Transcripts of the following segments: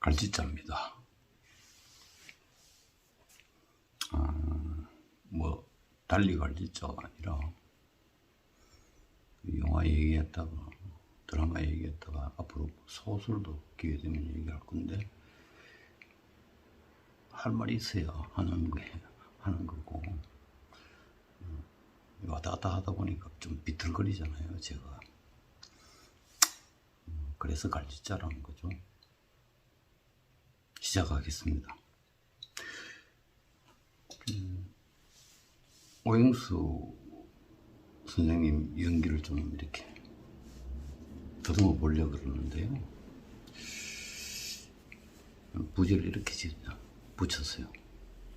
갈치자입니다. 뭐 달리 갈치자가 아니라 영화 얘기했다가 드라마 얘기했다가 앞으로 소설도 기회 되면 얘기할 건데 할 말이 있어야 하는 거고 왔다 갔다 하다 보니까 좀 비틀거리잖아요 제가. 그래서 갈치자라는 거죠. 시작하겠습니다. 오영수 선생님 연기를 좀 이렇게 더듬어 보려고 그러는데요. 부제를 이렇게 붙였어요.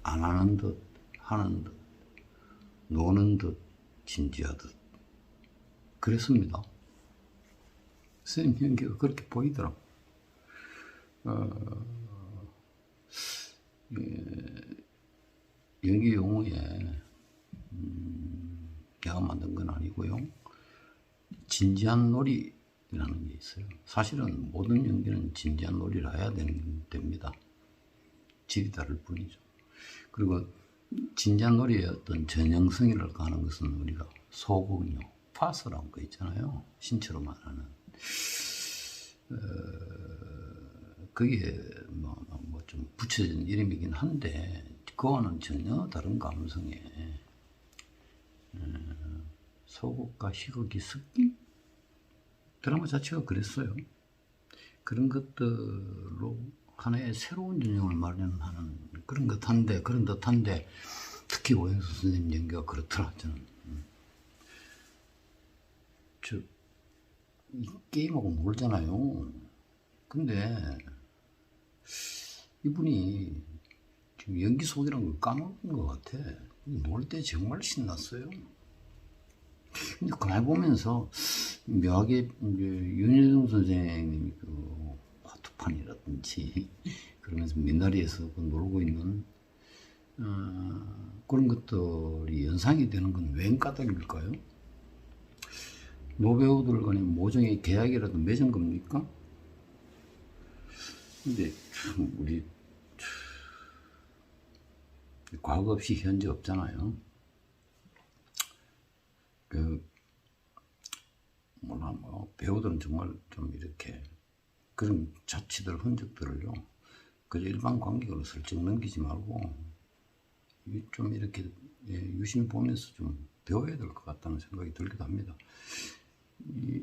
안 하는 듯 하는 듯 노는 듯 진지하듯. 그랬습니다. 선생님 연기가 그렇게 보이더라고요. 연기 용어에 내가 만든 건 아니고요. 진지한 놀이라는 게 있어요. 사실은 모든 연기는 진지한 놀이를 해야 됩니다. 질이 다를 뿐이죠. 그리고 진지한 놀이의 어떤 전형성이라고 하는 것은 우리가 소극요, 파스라는 거 있잖아요. 신체로 말하는. 그게 뭐 좀 붙여진 이름이긴 한데 그거는 전혀 다른 감성에 소극과 희극이 섞인 드라마 자체가 그랬어요. 그런 것들로 하나의 새로운 전형을 마련하는 그런 듯한데 특히 오영수 선생님 연기가 그렇더라. 저는 이 게임하고 놀잖아요. 근데 이분이 지금 연기 속이라는 걸 까먹은 것 같아. 놀 때 정말 신났어요. 근데 그날 보면서 묘하게 윤여정 선생님이 그 화투판이라든지 그러면서 민다리에서 놀고 있는 그런 것들이 연상이 되는 건 웬 까닭일까요? 노배우들 간의 모종의 계약이라도 맺은 겁니까? 근데 우리 과거 없이 현재 없잖아요. 배우들은 정말 좀 이렇게 그런 자취들 흔적들을요 그저 일반 관객으로 슬쩍 넘기지 말고 좀 이렇게 유심히 보면서 좀 배워야 될 것 같다는 생각이 들기도 합니다.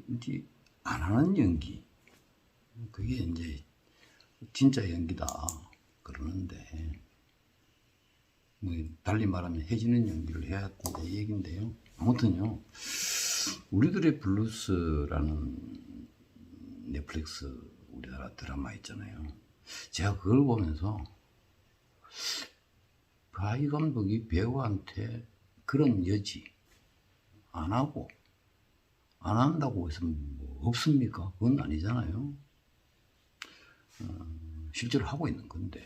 이제 안 하는 연기, 그게 이제 진짜 연기다 그러는데 뭐 달리 말하면 해지는 연기를 해야 한다 이 얘기인데요. 아무튼요, 우리들의 블루스라는 넷플릭스 우리나라 드라마 있잖아요. 제가 그걸 보면서 바이 감독이 배우한테 그런 여지 안 하고 안 한다고 해서 뭐 없습니까? 그건 아니잖아요. 실제로 하고 있는 건데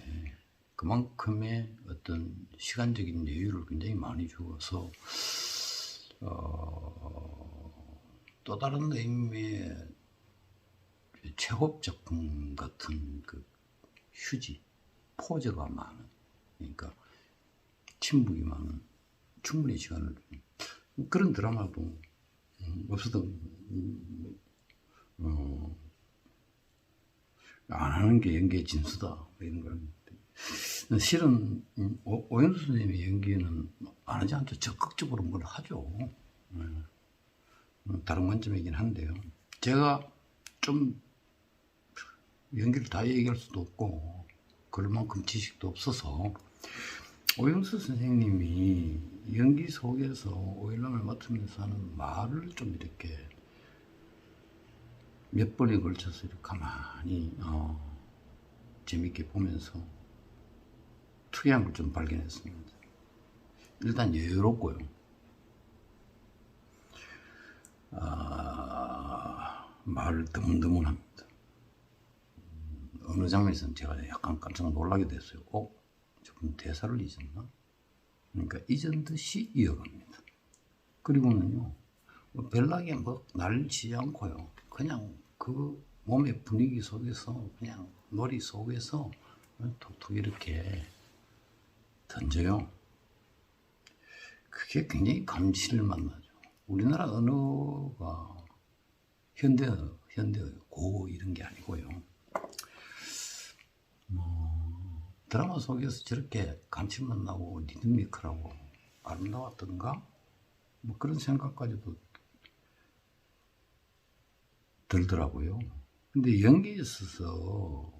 그만큼의 어떤 시간적인 여유를 굉장히 많이 주어서 또 다른 의미의 최고 작품 같은 그 휴지, 포즈가 많은, 그러니까 침묵이 많은 충분히 시간을 주는 그런 드라마도 없었던 안 하는 게 연기의 진수다 이런 걸. 실은 오영수 선생님의 연기는 안 하지 않죠. 적극적으로 뭘 하죠. 다른 관점이긴 한데요. 제가 좀 연기를 다 얘기할 수도 없고 그럴 만큼 지식도 없어서 오영수 선생님이 연기 속에서 오일남을 맡으면서 하는 말을 좀 이렇게 몇 번에 걸쳐서 이렇게 가만히 재밌게 보면서 특이한 걸 좀 발견했습니다. 일단 여유롭고요. 말을 드문드문합니다. 어느 장면에서는 제가 약간 깜짝 놀라게 됐어요. 조금 대사를 잊었나? 그러니까 잊은 듯이 이어갑니다. 그리고는요, 별나게 뭐 날리지 않고요. 그냥 그 몸의 분위기 속에서 그냥 놀이 속에서 톡톡 이렇게 던져요. 그게 굉장히 감칠을 만나죠. 우리나라 언어가 현대어요. 고 이런 게 아니고요. 드라마 속에서 저렇게 감칠맛 나고 리드미컬하고 아름다웠던가? 뭐 그런 생각까지도 들더라고요. 근데 연기에 있어서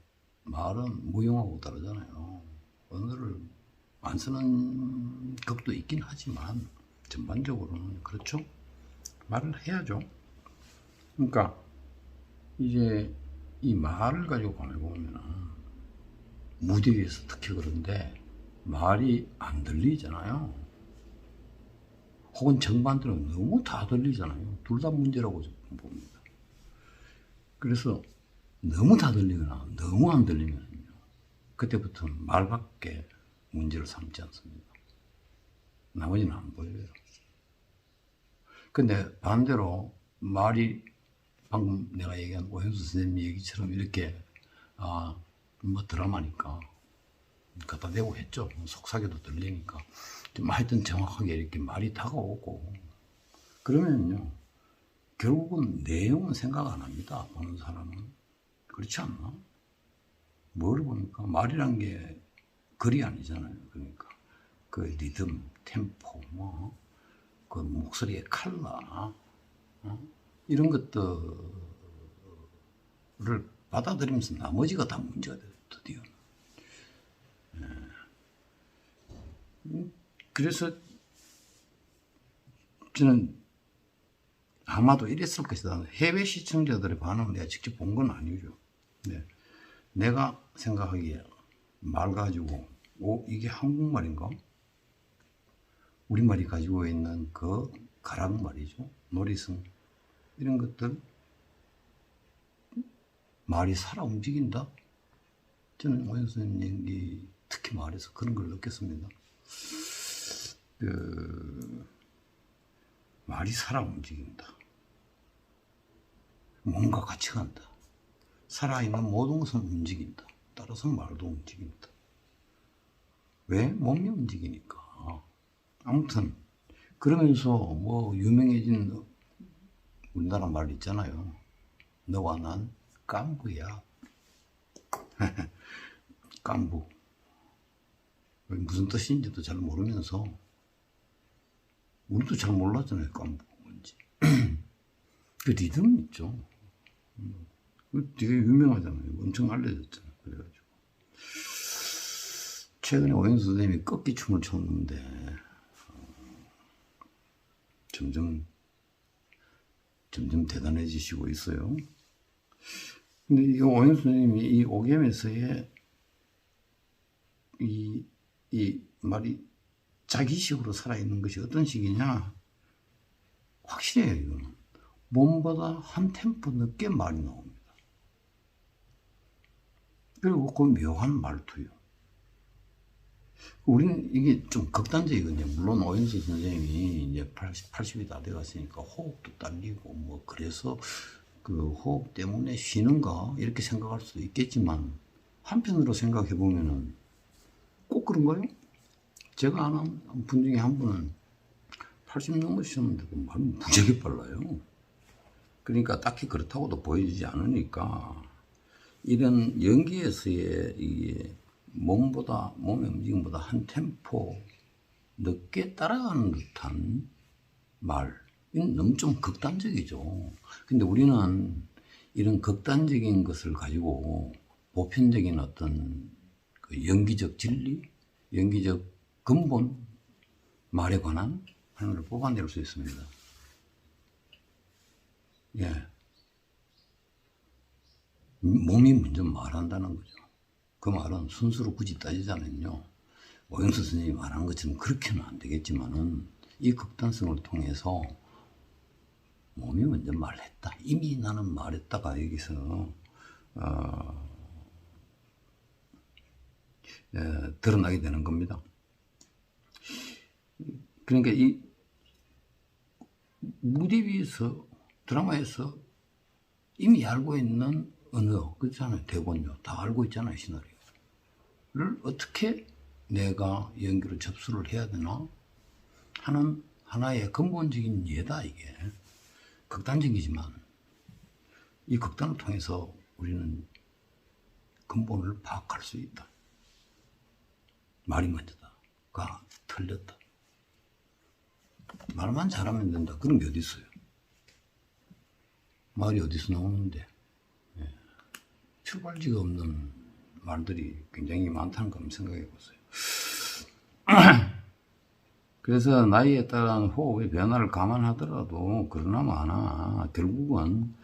말은 무용하고 다르잖아요. 언어를 안 쓰는 극도 있긴 하지만 전반적으로는 그렇죠. 말을 해야죠. 그러니까 이제 이 말을 가지고 가만히 보면은 무대 위에서 특히 그런데 말이 안 들리잖아요. 혹은 정반대로 너무 다 들리잖아요. 둘 다 문제라고 봅니다. 그래서 너무 다 들리거나 너무 안 들리면요, 그때부터는 말밖에 문제를 삼지 않습니다. 나머지는 안 보여요. 근데 반대로 말이 방금 내가 얘기한 오현수 선생님 얘기처럼 이렇게 뭐 드라마니까 갖다 대고 했죠. 속삭여도 들리니까 좀 하여튼 정확하게 이렇게 말이 다가오고 그러면요, 결국은 내용은 생각 안 합니다. 보는 사람은. 그렇지 않나? 뭘 보니까 말이란 게 글이 아니잖아요. 그러니까 그 리듬, 템포, 뭐 그 목소리의 컬러, 이런 것들을 받아들이면서 나머지가 다 문제가 돼요. 드디어. 그래서 저는 아마도 이랬을 것이다. 해외 시청자들의 반응을 내가 직접 본 건 아니죠. 네. 내가 생각하기에 말 가지고 이게 한국말인가? 우리말이 가지고 있는 그 가락말이죠. 놀이성 이런 것들 말이 살아 움직인다? 저는 오현수 선생님 얘기 특히 말해서 그런 걸 느꼈습니다. 말이 살아 움직인다. 뭔가 같이 간다. 살아있는 모든 것은 움직인다. 따라서 말도 움직인다. 왜? 몸이 움직이니까. 아무튼 그러면서 뭐 유명해진 우리나라 말 있잖아요. 너와 난 깐부야. 깐부. 무슨 뜻인지도 잘 모르면서 우리도 잘 몰랐잖아요. 깐부가 뭔지. 그 리듬 있죠. 되게 유명하잖아요. 엄청 알려졌잖아요. 그래가지고 최근에 오현수 선생님이 꺾기춤을 췄는데 점점 대단해지시고 있어요. 근데 이 오현수 선생님이 이 오겜에서의 이 말이 자기식으로 살아있는 것이 어떤 식이냐? 확실해요, 이거는. 몸보다 한 템포 늦게 말이 나옵니다. 그리고 그 묘한 말투요. 우리는 이게 좀 극단적이거든요. 물론 오현수 선생님이 이제 80이 다 돼갔으니까 호흡도 딸리고 뭐 그래서 그 호흡 때문에 쉬는가 이렇게 생각할 수도 있겠지만 한편으로 생각해 보면은 꼭 그런가요? 제가 아는 분 중에 한 분은 80 넘으셨는데도 말이 무지하게 빨라요. 그러니까 딱히 그렇다고도 보여지지 않으니까 이런 연기에서의 이 몸의 움직임보다 한 템포 늦게 따라가는 듯한 말, 이건 너무 좀 극단적이죠. 근데 우리는 이런 극단적인 것을 가지고 보편적인 어떤 그 연기적 진리, 연기적 근본, 말에 관한 하나를 뽑아낼 수 있습니다. 예. 몸이 먼저 말한다는 거죠. 그 말은 순수로 굳이 따지자면요, 오영수 선생님이 말한 것처럼 그렇게는 안 되겠지만은 이 극단성을 통해서 몸이 먼저 말했다. 이미 나는 말했다가 여기서 드러나게 되는 겁니다. 그러니까 이 무대 위에서 드라마에서 이미 알고 있는 언어, 그렇잖아요. 대본요. 다 알고 있잖아요. 시나리오를 어떻게 내가 연기로 접수를 해야 되나 하는 하나의 근본적인 예다, 이게. 극단적이지만 이 극단을 통해서 우리는 근본을 파악할 수 있다. 말이 먼저다가 틀렸다. 말만 잘하면 된다. 그런 게 어디 있어요? 말이 어디서 나오는데? 출발지가 없는 말들이 굉장히 많다는 걸 생각해 보세요. 그래서 나이에 따른 호흡의 변화를 감안하더라도 그러나 마나 결국은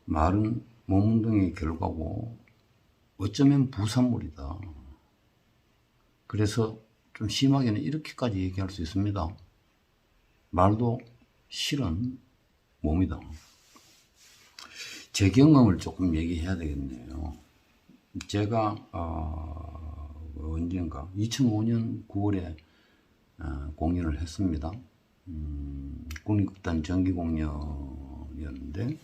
말은 몸운동의 결과고 어쩌면 부산물이다. 그래서 좀 심하게는 이렇게까지 얘기할 수 있습니다. 말도 실은 몸이다. 제 경험을 조금 얘기해야 되겠네요. 제가 언젠가 2005년 9월에 공연을 했습니다. 국립극단 정기공연이었는데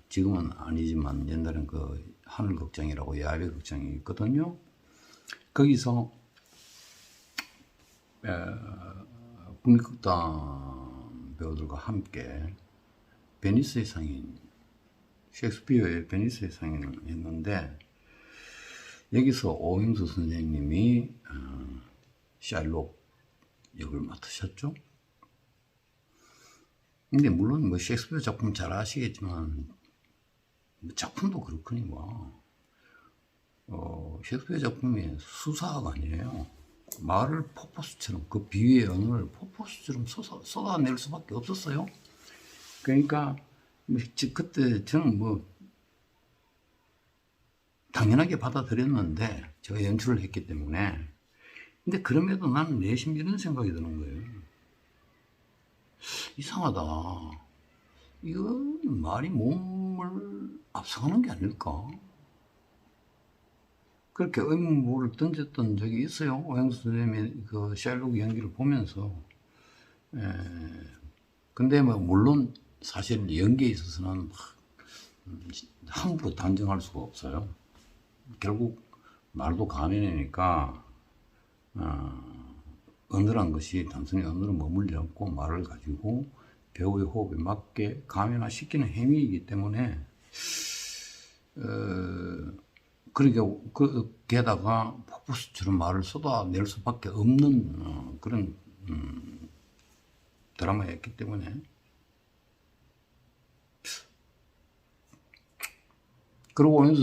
지금은 아니지만 옛날엔 그 하늘극장이라고 야외극장이 있거든요. 거기서 국립극단 배우들과 함께 베니스의 상인, 셰익스피어의 베니스의 상인을 했는데 여기서 오행수 선생님이 샬록 역을 맡으셨죠. 근데 물론 뭐 셰익스피어 작품 잘 아시겠지만 작품도 그렇거니와 셰익스피어 작품이 수사가 아니에요. 말을 포포스처럼, 그 비유의 언어를 포포스처럼 쏟아낼 수밖에 없었어요. 그러니까 그때 저는 뭐 당연하게 받아들였는데 제가 연출을 했기 때문에. 근데 그럼에도 나는 내심 이런 생각이 드는 거예요. 이상하다. 이건 말이 몸을 앞서가는 게 아닐까? 그렇게 의문부를 던졌던 적이 있어요. 오행수 선생님의 그 샬록 연기를 보면서. 근데 뭐 물론 사실 연기에 있어서는 함부로 단정할 수가 없어요. 결국 말도 가면이니까 언어란 것이 단순히 언어로 머물지 않고 말을 가지고 배우의 호흡에 맞게 가면화시키는 행위이기 때문에 그러게 게다가 폭포수처럼 말을 쏟아낼 수밖에 없는 그런 드라마였기 때문에 그리고 오연수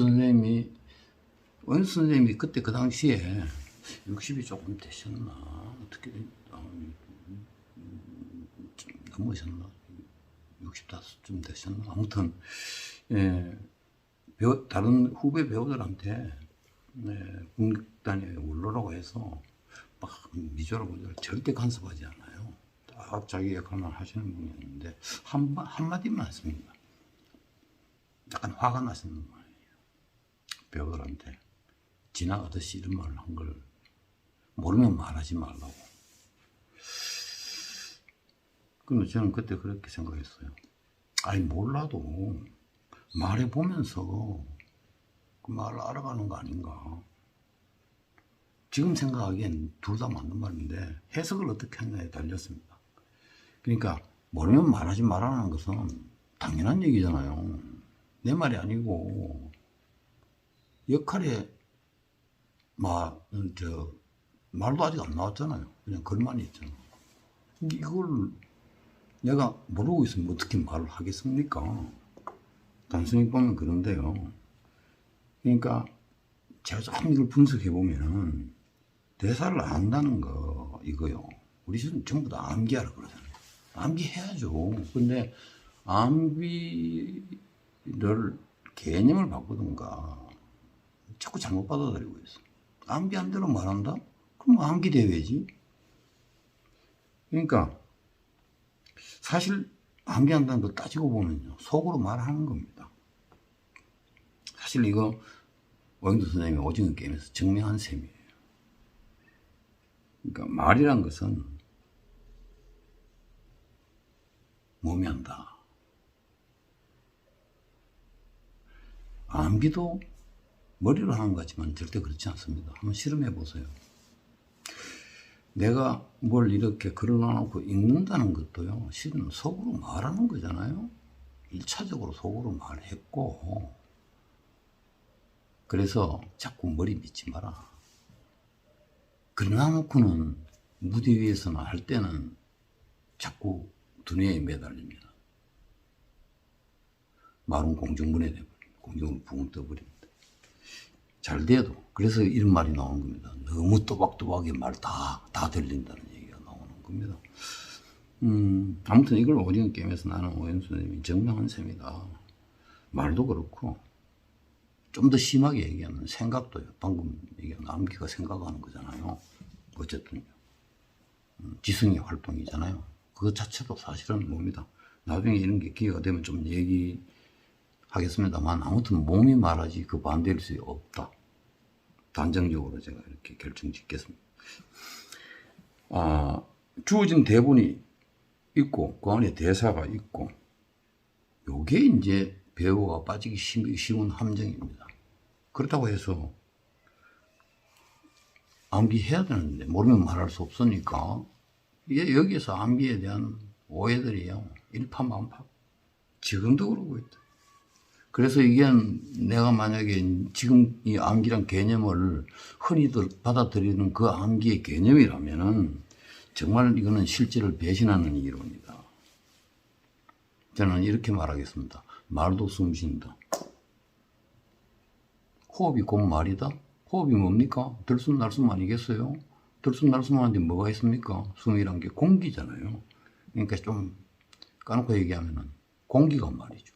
선생님이 그때 그 당시에 60이 조금 되셨나 어떻게 좀 넘으셨나 65쯤 되셨나 아무튼 다른 후배 배우들한테 국립단에 올라라고 해서 막 미조를 절대 간섭하지 않아요. 딱 자기 역할만 하시는 분이었는데 한마디만 했습니다. 약간 화가 나시는 거예요. 배우들한테 지나가듯이 이런 말을 한 걸 모르면 말하지 말라고. 근데 저는 그때 그렇게 생각했어요. 아니 몰라도 말해보면서 그 말을 알아가는 거 아닌가. 지금 생각하기엔 둘 다 맞는 말인데 해석을 어떻게 하냐에 달렸습니다. 그러니까 모르면 말하지 말라는 것은 당연한 얘기잖아요. 내 말이 아니고 역할에 말도 아직 안 나왔잖아요. 그냥 글만 있잖아. 근데 이걸 내가 모르고 있으면 어떻게 말을 하겠습니까? 단순히 보면 그런데요. 그러니까 제가 좀 이걸 분석해 보면 대사를 안다는 거 이거요. 우리 전부 다 암기하라 그러잖아요. 암기해야죠. 근데 암기를 개념을 바꾸든가 자꾸 잘못 받아들이고 있어. 암기한 대로 말한다? 그럼 암기돼야지. 그러니까 사실 암기한다는 거 따지고 보면요. 속으로 말하는 겁니다. 사실 이거 오영도 선생님이 오징어 게임에서 증명한 셈이에요. 그러니까 말이란 것은 몸이 한다. 암기도 머리로 하는 것 같지만 절대 그렇지 않습니다. 한번 실험해 보세요. 내가 뭘 이렇게 걸어놔놓고 읽는다는 것도요, 실은 속으로 말하는 거잖아요. 1차적으로 속으로 말했고, 그래서 자꾸 머리 믿지 마라. 그러나놓고는 무대 위에서나 할 때는 자꾸 두뇌에 매달립니다. 말은 공중분해 돼버립니다. 공중으로 붕 떠버립니다. 잘 돼도. 그래서 이런 말이 나오는 겁니다. 너무 또박또박하게 말 다 들린다는 얘기가 나오는 겁니다. 아무튼 이걸 오징어 게임에서 나는 오연수 선생님이 증명한 셈이다. 말도 그렇고, 좀 더 심하게 얘기하면 생각도요. 방금 얘기한 암기가 생각하는 거잖아요. 어쨌든요. 지성의 활동이잖아요. 그것 자체도 사실은 뭡니다. 나중에 이런 게 기회가 되면 좀 얘기하겠습니다만, 아무튼 몸이 말하지 그 반대일 수 없다. 단정적으로 제가 이렇게 결정 짓겠습니다. 주어진 대본이 있고, 그 안에 대사가 있고, 요게 이제 배우가 빠지기 쉬운 함정입니다. 그렇다고 해서 암기해야 되는데 모르면 말할 수 없으니까 여기에서 암기에 대한 오해들이요, 일파만파. 지금도 그러고 있다. 그래서 이게 내가 만약에 지금 이 암기란 개념을 흔히들 받아들이는 그 암기의 개념이라면은 정말 이거는 실제를 배신하는 이론이다. 저는 이렇게 말하겠습니다. 말도 숨 쉰다. 호흡이 곧 말이다. 호흡이 뭡니까? 들숨날숨 아니겠어요? 들숨날숨 하는데 뭐가 있습니까? 숨이란 게 공기잖아요. 그러니까 좀 까놓고 얘기하면은 공기가 말이죠.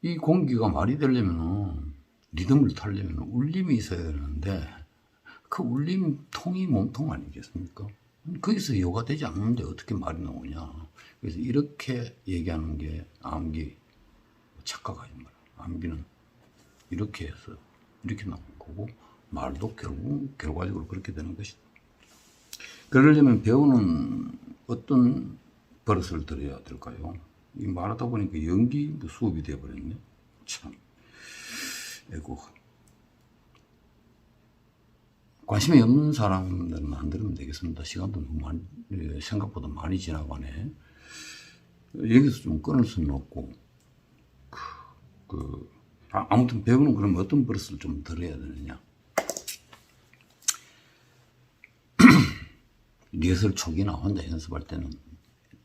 이 공기가 말이 되려면은, 리듬을 타려면 울림이 있어야 되는데, 그 울림통이 몸통 아니겠습니까? 거기서 요가 되지 않는데 어떻게 말이 나오냐. 그래서 이렇게 얘기하는 게 암기 착각하지 마라. 암기는 이렇게 해서 이렇게 나오는 거고, 말도 결과적으로 그렇게 되는 것이다. 그러려면 배우는 어떤 버릇을 들여야 될까요? 이 말하다 보니까 연기 수업이 되어버렸네. 참. 에고. 관심이 없는 사람들은 안 들으면 되겠습니다. 시간도 너무 생각보다 많이 지나가네. 여기서 좀 끊을 수는 없고, 아무튼 배우는 그럼 어떤 버릇을 좀 들어야 되느냐. 리허설 초기나 혼자 연습할 때는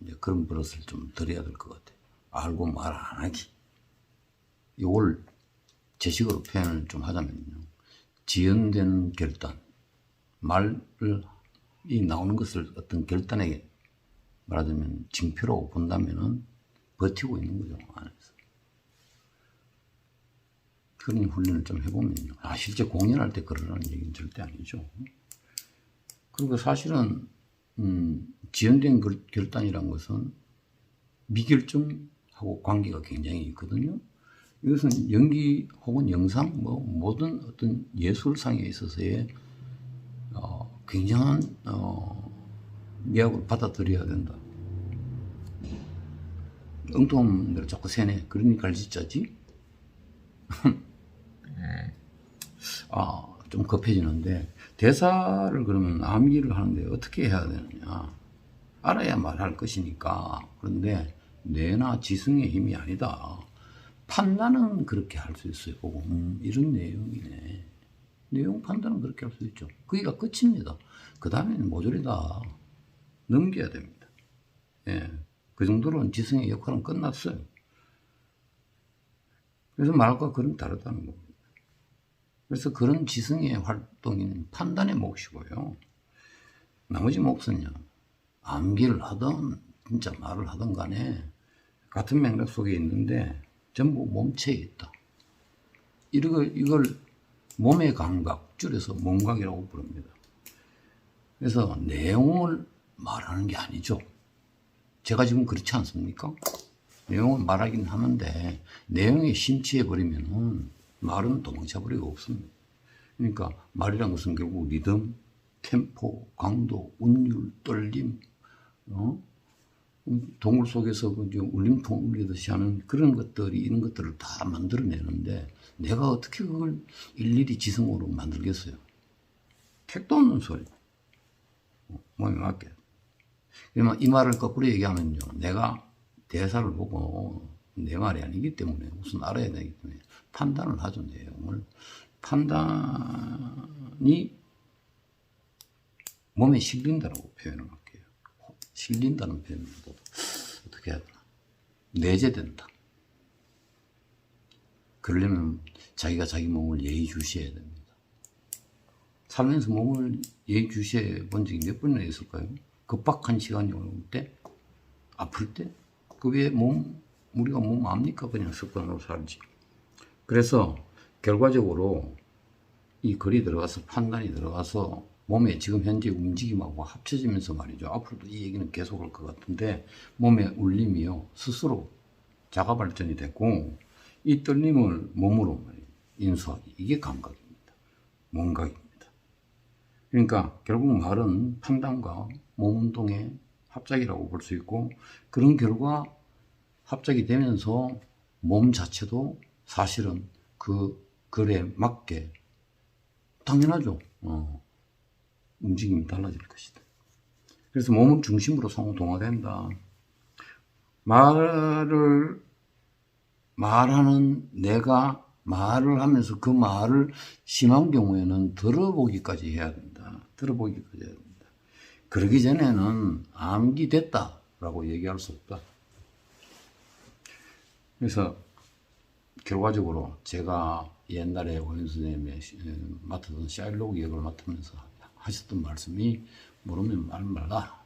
이제 그런 버릇을 좀 들어야 될 것 같아요. 알고 말 안 하기. 이걸 제식으로 표현을 좀 하자면요, 지연된 결단, 말이 나오는 것을 어떤 결단에게 말하자면 징표라고 본다면은 버티고 있는 거죠, 안에서. 그런 훈련을 좀 해보면요, 실제 공연할 때 그러라는 얘기는 절대 아니죠. 그리고 사실은 지연된 결단이란 것은 미결점하고 관계가 굉장히 있거든요. 이것은 연기 혹은 영상, 모든 어떤 예술상에 있어서의 굉장한 미학을 받아들여야 된다. 엉뚱한 대로 자꾸 세네. 그러니까 진짜지? 좀 급해지는데, 대사를 그러면 암기를 하는데 어떻게 해야 되느냐. 알아야 말할 것이니까. 그런데 뇌나 지성의 힘이 아니다. 판단은 그렇게 할 수 있어요. 보고 이런 내용이네. 내용 판단은 그렇게 할 수 있죠. 거기가 끝입니다. 그 다음에는 모조리 다 넘겨야 됩니다. 예, 그 정도로는 지성의 역할은 끝났어요. 그래서 말과 글은 다르다는 겁니다. 그래서 그런 지성의 활동인 판단의 몫이고요. 나머지 몫은요, 암기를 하든 진짜 말을 하든 간에 같은 맥락 속에 있는데 전부 몸체에 있다. 이걸 몸의 감각, 줄여서 몸각이라고 부릅니다. 그래서 내용을 말하는 게 아니죠. 제가 지금 그렇지 않습니까? 내용을 말하긴 하는데 내용에 심취해버리면 말은 도망쳐버리고 없습니다. 그러니까 말이란 것은 결국 리듬, 템포, 강도, 운율, 떨림, 동굴 속에서 울림통 울리듯이 하는 그런 것들이, 이런 것들을 다 만들어내는데 내가 어떻게 그걸 일일이 지성으로 만들겠어요? 택도 없는 소리. 몸에 맞게. 그러면 이 말을 거꾸로 얘기하면요, 내가 대사를 보고 내 말이 아니기 때문에 우선 알아야 되기 때문에 판단을 하죠. 내용을. 판단이 몸에 실린다라고 표현을 할게요. 실린다는 표현보다 어떻게 해야 되나? 내재된다. 그러려면 자기가 자기 몸을 예의주시해야 됩니다. 살면서 몸을 예의주시해 본 적이 몇 번이나 있을까요? 급박한 시간이 올 때, 아플 때, 그 왜 우리가 몸 압니까? 그냥 습관으로 살지. 그래서 결과적으로 이 글이 들어가서 판단이 들어가서 몸의 지금 현재 움직임하고 합쳐지면서 말이죠. 앞으로도 이 얘기는 계속 할 것 같은데, 몸의 울림이요, 스스로 자가 발전이 됐고, 이 떨림을 몸으로 인수하기. 이게 감각입니다. 몸각입니다. 그러니까 결국 말은 판단과 몸 운동의 합작이라고 볼 수 있고, 그런 결과 합작이 되면서 몸 자체도 사실은 그 글에 맞게 당연하죠. 움직임이 달라질 것이다. 그래서 몸을 중심으로 상호동화된다. 말하는 내가 말을 하면서 그 말을 심한 경우에는 들어보기까지 해야 된다. 들어보기까지 해야 된다. 그러기 전에는 암기됐다라고 얘기할 수 없다. 그래서 결과적으로 제가 옛날에 오윤 선생님의 맡았던 샤일록 역을 맡으면서 하셨던 말씀이 모르면 말 말라.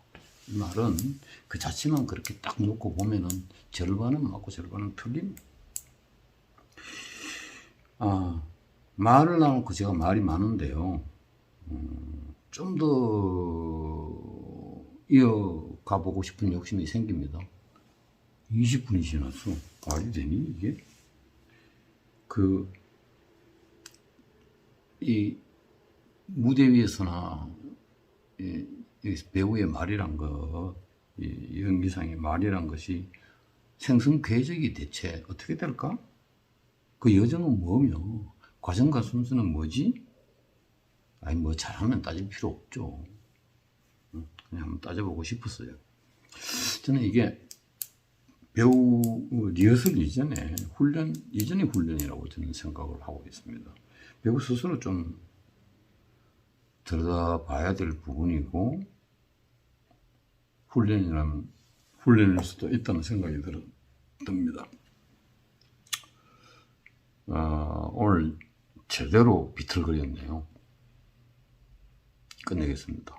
이 말은 그 자체만 그렇게 딱 놓고 보면은 절반은 맞고 절반은 틀립니다. 말을 나놓고 제가 말이 많은데요. 좀 더 이어가 보고 싶은 욕심이 생깁니다. 20분이 지났어. 말이 되니, 이게? 이 무대 위에서나, 배우의 말이란 거, 연기상의 말이란 것이 생성궤적이 대체 어떻게 될까? 그 여정은 뭐며, 과정과 순서는 뭐지? 아니, 뭐 잘하면 따질 필요 없죠. 그냥 한번 따져보고 싶었어요. 저는 이게 배우 리허설 이전에 이전의 훈련이라고 저는 생각을 하고 있습니다. 배우 스스로 좀 들여다봐야 될 부분이고, 훈련일 수도 있다는 생각이 듭니다. 오늘 제대로 비틀거렸네요. 끝내겠습니다.